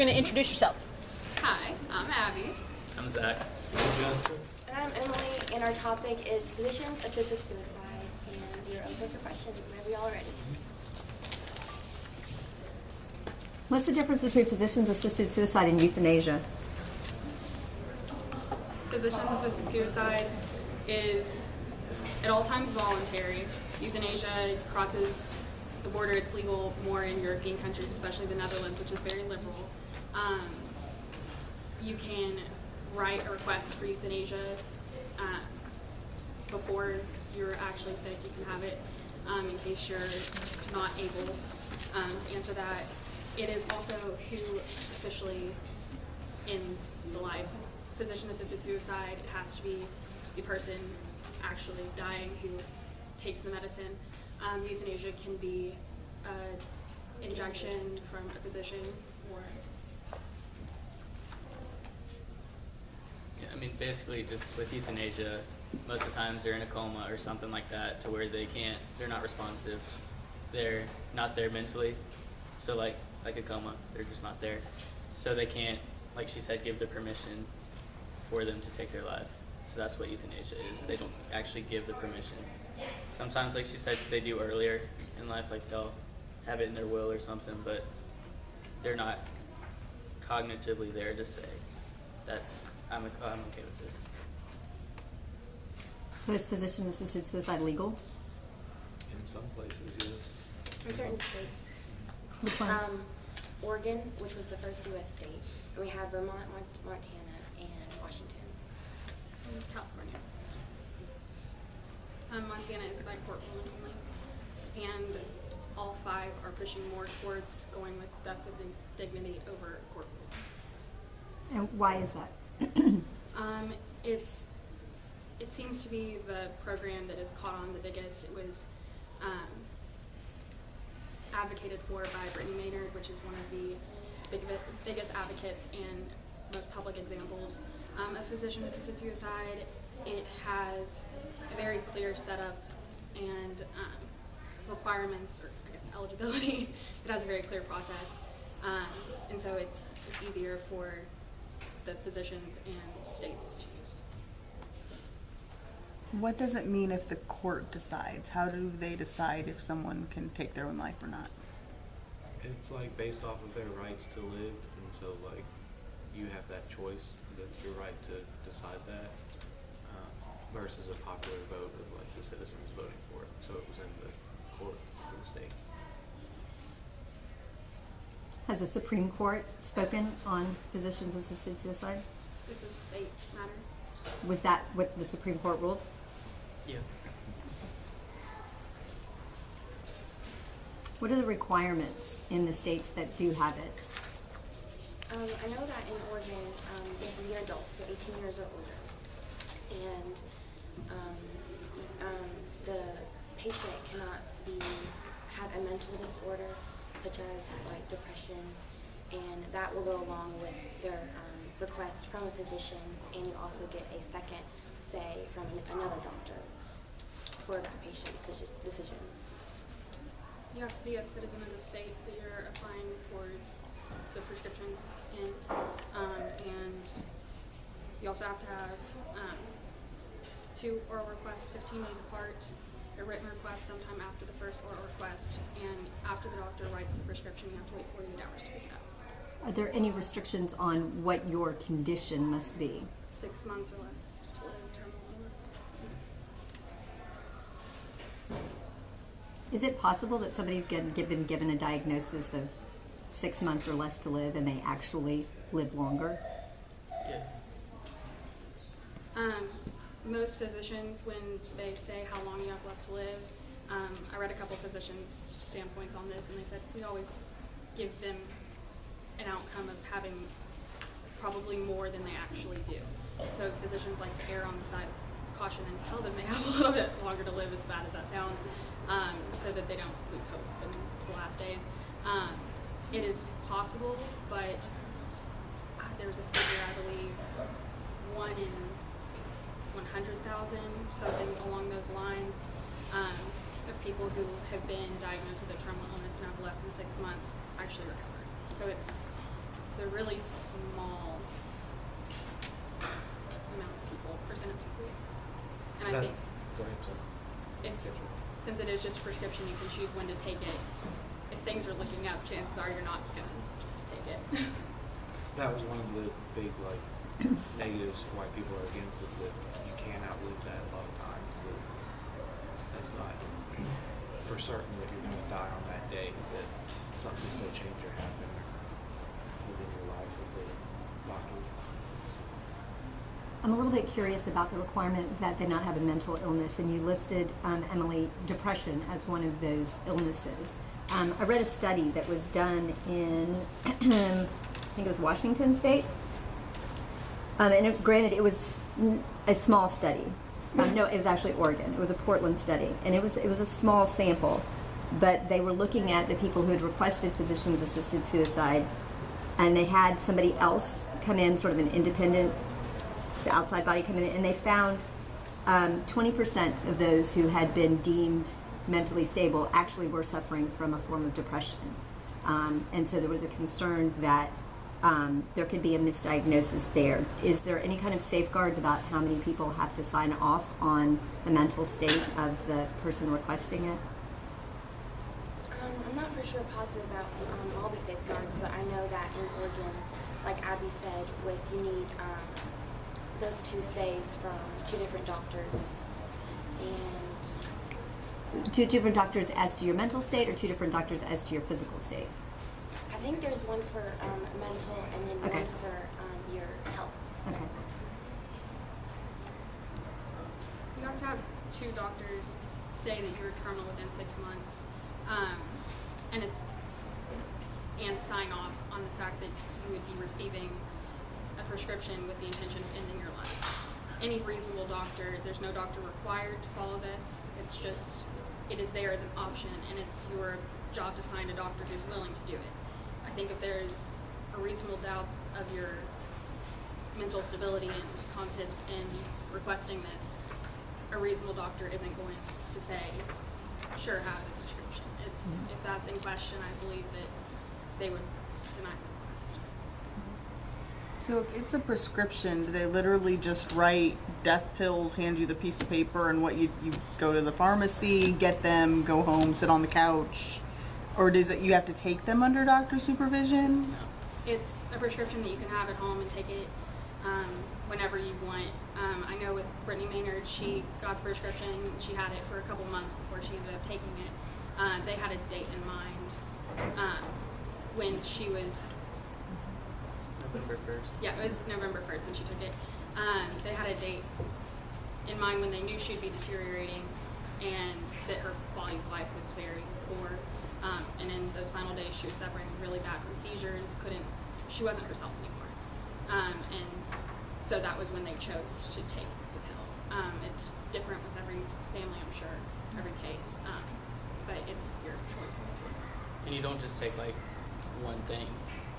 going to introduce yourself. Hi, I'm Abby. I'm Zach. And I'm Emily, and our topic is physicians-assisted suicide, and we are open for questions whenever y'all are ready. What's the difference between physicians-assisted suicide and euthanasia? Physician-assisted suicide is at all times voluntary. Euthanasia crosses the border. It's legal more in European countries, especially the Netherlands, which is very liberal. You can write a request for euthanasia before you're actually sick. You can have it in case you're not able to answer that. It is also who officially ends the life. Physician-assisted suicide, it has to be the person actually dying who takes the medicine. Euthanasia can be an injection from a physician or... Yeah, I mean, basically, just with euthanasia, most of the times they're in a coma or something like that, to where they're not responsive. They're not there mentally. So like a coma, they're just not there. So they can't, like she said, give the permission for them to take their life. So that's what euthanasia is. They don't actually give the permission. Sometimes, like she said, they do earlier in life, like they'll have it in their will or something, but they're not cognitively there to say that I'm okay with this. So is physician-assisted suicide legal? In some places, yes. In certain states. Which ones? Oregon, which was the first U.S. state, and we have Vermont, Montana, and Washington. California. Montana is by court ruling only, and all 5 are pushing more towards going with death with dignity over court ruling. And why is that? It seems to be the program that has caught on the biggest. It was advocated for by Brittany Maynard, which is one of the biggest advocates and most public examples of physician-assisted suicide. It has a very clear setup and requirements, or I guess eligibility. It has a very clear process, and so it's easier for the physicians and states to use. What does it mean if the court decides? How do they decide if someone can take their own life or not? It's like based off of their rights to live, and so like you have that choice, that's your right to decide that, versus a popular vote of like the citizens voting for it. So it was in the court in the state. Has the Supreme Court spoken on physicians-assisted suicide? It's a state matter. Was that what the Supreme Court ruled? Yeah. What are the requirements in the states that do have it? I know that in Oregon, they have to be an adult, so 18 years or older. And the patient cannot have a mental disorder, such as like depression, and that will go along with their request from a physician, and you also get a second say from another doctor for that patient's decision. You have to be a citizen of the state that you're applying for the prescription in, and you also have to have 2 oral requests 15 days apart, a written request sometime after the first oral request, and after the doctor writes the prescription, you have to wait 48 hours to pick it up. Are there any restrictions on what your condition must be? 6 months or less to live terminal illness. Is it possible that somebody's been given a diagnosis of 6 months or less to live and they actually live longer? Yeah. Most physicians, when they say how long you have left to live, I read a couple physicians' standpoints on this, and they said we always give them an outcome of having probably more than they actually do. So physicians like to err on the side of caution and tell them they have a little bit longer to live, as bad as that sounds, so that they don't lose hope in the last days. It is possible, but there's a figure, I believe, 1 in 100,000, something along those lines, of people who have been diagnosed with a terminal illness and have less than 6 months actually recovered. So it's a really small amount of people, percent of people. And I That- think Go ahead, sorry. if, since it is just prescription, you can choose when to take it. If things are looking up, chances are you're not gonna just take it. That was one of the big negatives why people are against it, that you can't outlive that a lot of times. That's not for certain that you're going to die on that day, that something still change or happen within your life with the doctor. I'm a little bit curious about the requirement that they not have a mental illness, and you listed, Emily, depression as one of those illnesses. I read a study that was done in, I think it was Washington State, granted, it was a small study. No, it was actually Oregon. It was a Portland study, and it was a small sample, but they were looking at the people who had requested physicians-assisted suicide, and they had somebody else come in, sort of an independent outside body come in, and they found 20% of those who had been deemed mentally stable actually were suffering from a form of depression. And so there was a concern that there could be a misdiagnosis there. Is there any kind of safeguards about how many people have to sign off on the mental state of the person requesting it? I'm not for sure positive about all the safeguards, but I know that in Oregon, like Abby said, you need those 2 stays from 2 different doctors. And 2 different doctors as to your mental state, or 2 different doctors as to your physical state? I think there's one for mental and then Okay. one for your health. Okay. You have to have 2 doctors say that you're terminal within 6 months, and sign off on the fact that you would be receiving a prescription with the intention of ending your life. Any reasonable doctor, there's no doctor required to follow this. It's just, it is there as an option, and it's your job to find a doctor who's willing to do it. I think if there's a reasonable doubt of your mental stability and competence in requesting this, a reasonable doctor isn't going to say, sure, have the prescription. If that's in question, I believe that they would deny the request. So if it's a prescription, do they literally just write death pills, hand you the piece of paper, and what you go to the pharmacy, get them, go home, sit on the couch? Or does it you have to take them under doctor supervision? It's a prescription that you can have at home and take it whenever you want. I know with Brittany Maynard, she got the prescription. She had it for a couple months before she ended up taking it. They had a date in mind when she was, November 1st. yeah, it was November 1st when she took it. They had a date in mind when they knew she'd be deteriorating and that her quality of life was very poor. And in those final days, she was suffering really bad from seizures, she wasn't herself anymore. And so that was when they chose to take the pill. It's different with every family, I'm sure, every case, but it's your choice when to do it. And you don't just take like one thing.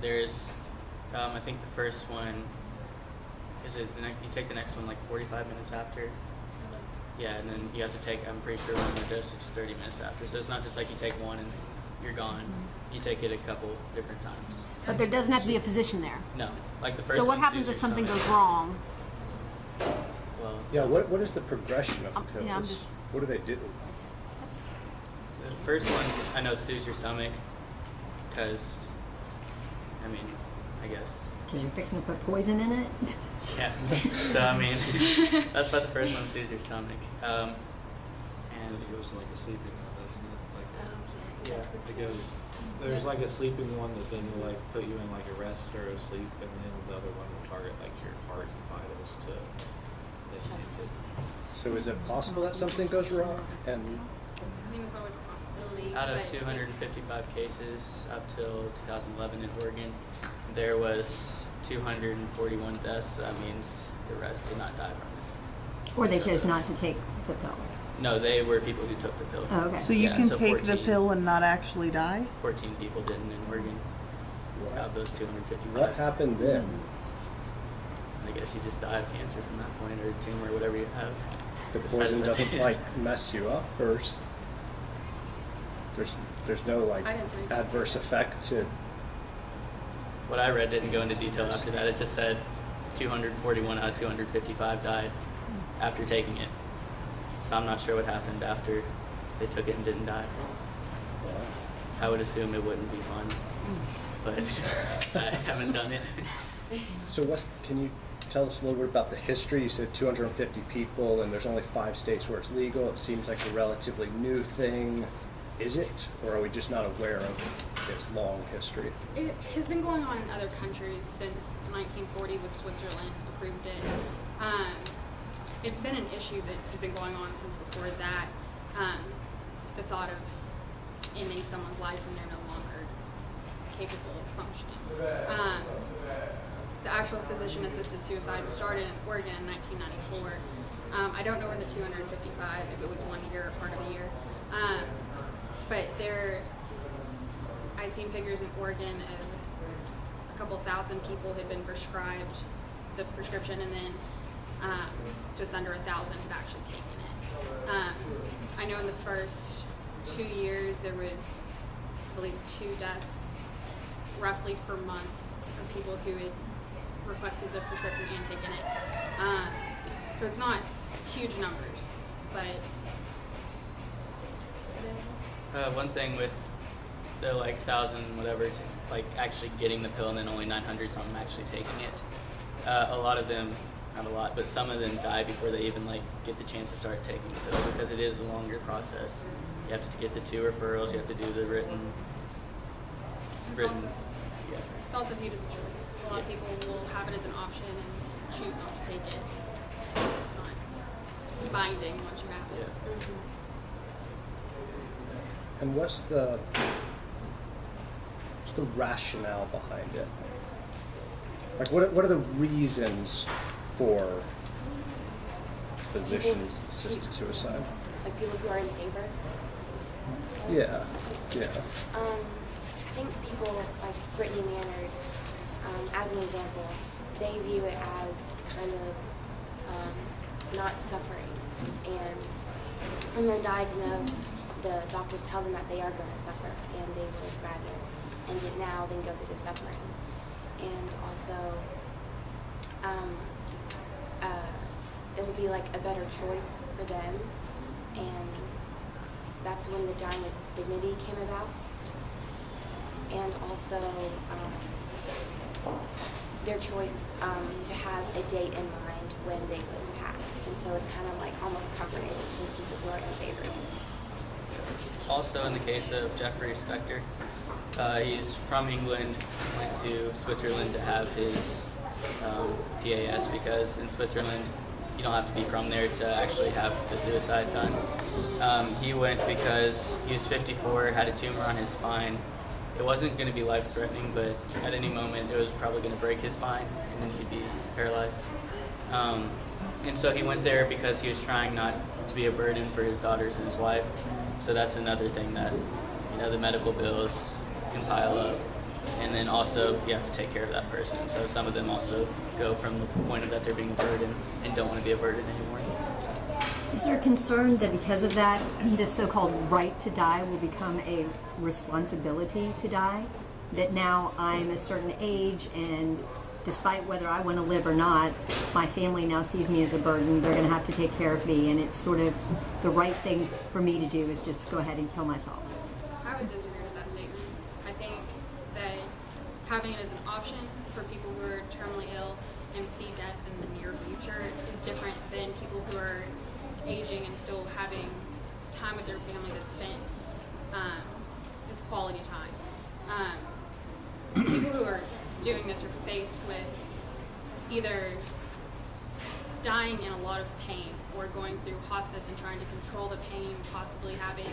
There's, I think the first one, you take the next one like 45 minutes after. Yeah, and then you have to take, I'm pretty sure one more dosage 30 minutes after. So it's not just like you take one and you're gone. You take it a couple different times. But there doesn't have to be a physician there. No, like the first So what one happens soothes if your something stomach. goes wrong? Well, Yeah, what is the progression of the pills? yeah, I'm just- What do they do? the first one I know soothes your stomach because, I mean, I guess. Because you're fixing to put poison in it? Yeah. So I mean, that's why the first one soothes your stomach. And It goes like a sleeping one, doesn't it? Like yeah, it goes. There's like a sleeping one that then will like put you in like a rest or a sleep, and then the other one will target like your heart and vitals to then end it. So is it possible that something goes wrong? And I think it's always a possibility. out of but 255 cases up till 2011 in Oregon, there was 241 deaths. So that means the rest did not die from it. Or they chose not to take the pill? No, they were people who took the pill. Oh, okay. So you Yeah, can so take the 14 pill and not actually die? 14 people didn't in Oregon what, of those 255. what happened then? I guess you just die of cancer from that point, or tumor, whatever you have. The Besides poison that- doesn't like mess you up, or there's no like I didn't drink it. adverse effect to. what I read didn't go into detail after that. It just said 241 out of 255 died after taking it. So I'm not sure what happened after they took it and didn't die. I would assume it wouldn't be fun, but I haven't done it. So can you tell us a little bit about the history? You said 250 people, and there's only 5 states where it's legal. It seems like a relatively new thing. Is it, or are we just not aware of its long history? It has been going on in other countries since 1940 with Switzerland approved it. It's been an issue that has been going on since before that. The thought of ending someone's life when they're no longer capable of functioning. The actual physician-assisted suicide started in Oregon in 1994. I don't know where the 255, if it was 1 year or part of a year. But I'd seen figures in Oregon of a couple thousand people had been prescribed the prescription, and then just under 1,000 had actually taken it. I know in the first 2 years there was, I believe, 2 deaths roughly per month of people who had requested the prescription and taken it. So it's not huge numbers, but One thing with the 1,000 whatever, like actually getting the pill, and then only 900 some actually taking it. A lot of them, not a lot, but some of them die before they even get the chance to start taking the pill, because it is a longer process. You have to get the 2 referrals. You have to do the written. it's also viewed as a choice. A lot of people will have it as an option and choose not to take it. It's not binding once you have it. Yeah. And what's the rationale behind it? Like, what are the reasons for physician-assisted suicide? Like people who are in favor. Yeah. I think people like Brittany Maynard, as an example, they view it as kind of not suffering, and when they're diagnosed, the doctors tell them that they are going to suffer, and they would rather end it now than go through the suffering. And also, it would be like a better choice for them, and that's when the dying with dignity came about. And also, their choice to have a date in mind when they would pass. And so it's kind of like almost comforting to people who are in favor of this. Also, in the case of Jeffrey Spector, he's from England, went to Switzerland to have his PAS, because in Switzerland you don't have to be from there to actually have the suicide done. He went because he was 54, had a tumor on his spine. It wasn't going to be life-threatening, but at any moment it was probably going to break his spine, and then he'd be paralyzed. And so he went there because he was trying not to be a burden for his daughters and his wife. So that's another thing that, the medical bills can pile up. And then also you have to take care of that person. So some of them also go from the point of that they're being a burden and don't want to be a burden anymore. Is there a concern that because of that, this so-called right to die will become a responsibility to die? That now I'm a certain age, and despite whether I want to live or not, my family now sees me as a burden. They're going to have to take care of me, and it's sort of the right thing for me to do is just go ahead and kill myself. I would disagree with that statement. I think that having it as an option for people who are terminally ill and see death in the near future is different than people who are aging and still having time with their family that's spent is quality time. People who are doing this are faced with either dying in a lot of pain or going through hospice and trying to control the pain, possibly having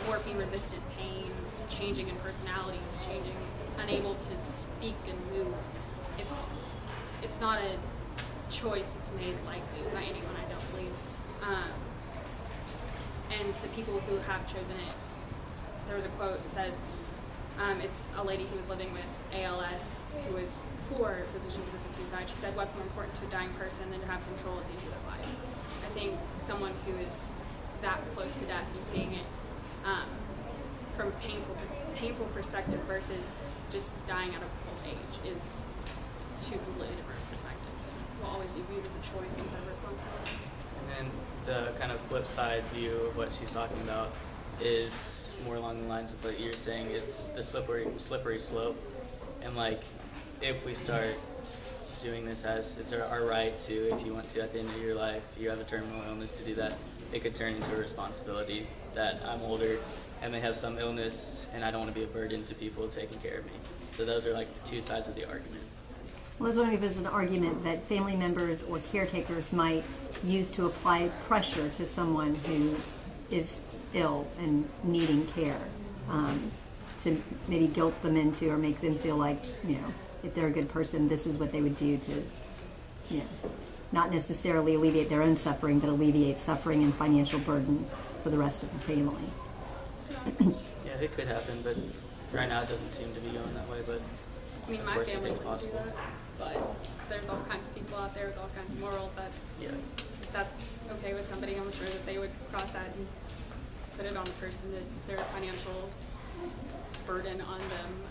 morphine-resistant pain, changing in personalities, unable to speak and move. It's not a choice that's made lightly by anyone, I don't believe. And the people who have chosen it, there was a quote that says, it's a lady who was living with ALS who was for physician-assisted suicide. She said, what's more important to a dying person than to have control at the end of their life? I think someone who is that close to death and seeing it from a painful perspective versus just dying out of old age is two completely different perspectives. It will always be viewed as a choice instead of responsibility. And then the kind of flip side view of what she's talking about is more along the lines of what you're saying. It's the slippery slope. And like, if we start doing this as it's our right to, if you want to at the end of your life, you have a terminal illness, to do that, it could turn into a responsibility that I'm older and they have some illness and I don't want to be a burden to people taking care of me. So those are like the two sides of the argument. Well, I was wondering if there's an argument that family members or caretakers might use to apply pressure to someone who is ill and needing care, to maybe guilt them into or make them feel like, if they're a good person, this is what they would do to, not necessarily alleviate their own suffering, but alleviate suffering and financial burden for the rest of the family. Yeah, it could happen, but right now it doesn't seem to be going that way, but I mean, of my course family anything's wouldn't do possible. that, but there's all kinds of people out there with all kinds of morals that Yeah. if that's okay with somebody, I'm sure that they would cross that and put it on the person, that their financial burden on them.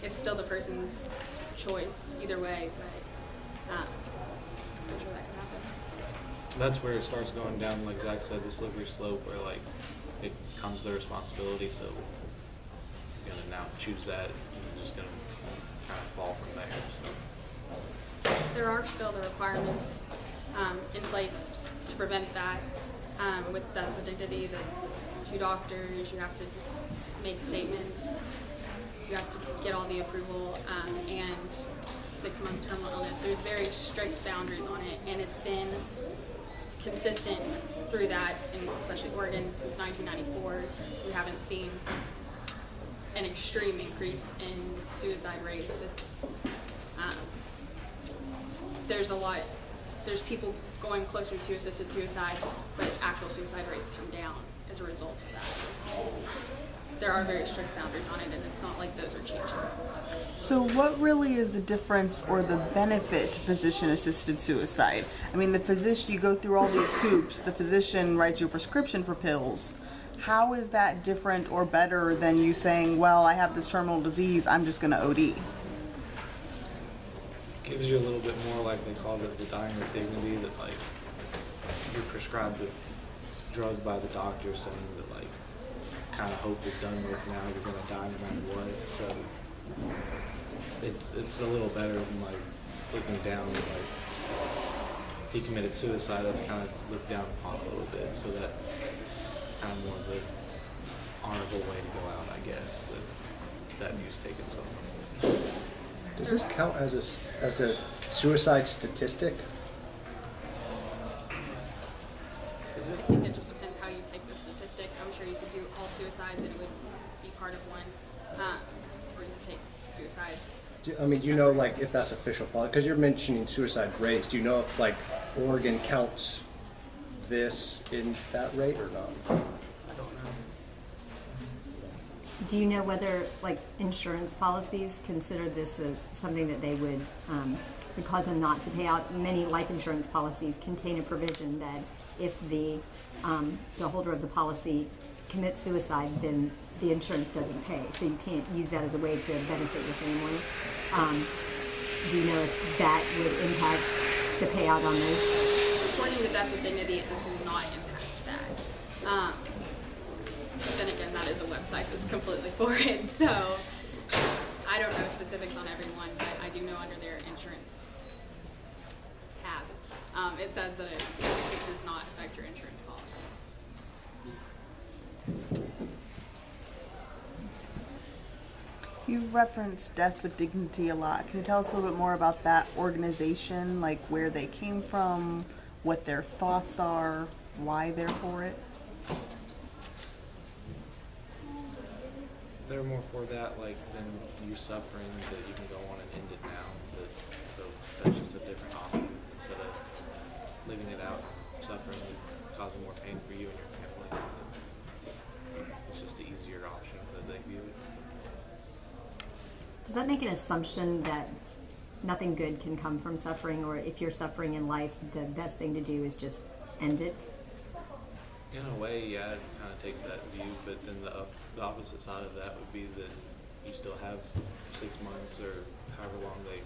It's still the person's choice either way, but I'm sure that can happen. That's where it starts going down, like Zach said, the slippery slope, where like it becomes their responsibility. So you're gonna now choose that, and you're just gonna kind of fall from there. So There are still the requirements in place to prevent that with the dignity that 2 doctors, you have to make statements, you have to get all the approval, and 6-month terminal illness. There's very strict boundaries on it, and it's been consistent through that, and especially Oregon since 1994. We haven't seen an extreme increase in suicide rates. There's people going closer to assisted suicide, but actual suicide rates come down as a result of that. There are very strict boundaries on it, and it's not like those are changing. So what really is the difference or the benefit to physician-assisted suicide? I mean, the physician, you go through all these hoops, the physician writes you a prescription for pills. How is that different or better than you saying, well, I have this terminal disease, I'm just going to OD? gives you a little bit more, like they call it, the dying with dignity, that like you're prescribed the drug by the doctor saying that like kind of hope is done with now, you're going to die no matter what. So it's a little better than like looking down, like he committed suicide, that's kind of looked down upon a little bit. So that kind of more of the honorable way to go out, I guess, that view's taken somewhere. Does this count as a suicide statistic? I think it just depends how you take the statistic. I'm sure you could do all suicides and it would be part of one, or you take suicides. Do you know, like, if that's official policy? Because you're mentioning suicide rates. Do you know if, like, Oregon counts this in that rate or not? I don't know. Do you know whether, like, insurance policies consider this something that they would cause them not to pay out? Many life insurance policies contain a provision that if the holder of the policy commits suicide, then the insurance doesn't pay. So you can't use that as a way to benefit your family. Do you know if that would impact the payout on those? According to Death with Dignity, it does not impact that. But then again, that is a website that's completely for it, so I don't know specifics on everyone, but I do know under their insurance tab, it says that it does not affect your insurance policy. You've referenced Death with Dignity a lot. Can you tell us a little bit more about that organization, like where they came from, what their thoughts are, why they're for it? They're more for that, like, than you suffering, that you can go on and end it now. So that's just a different option. Instead of living it out, suffering, causing more pain for you and your family. It's just an easier option that they view it. Does that make an assumption that nothing good can come from suffering, or if you're suffering in life, the best thing to do is just end it? In a way, yeah, it kind of takes that view, but then the opposite side of that would be that you still have 6 months or however long they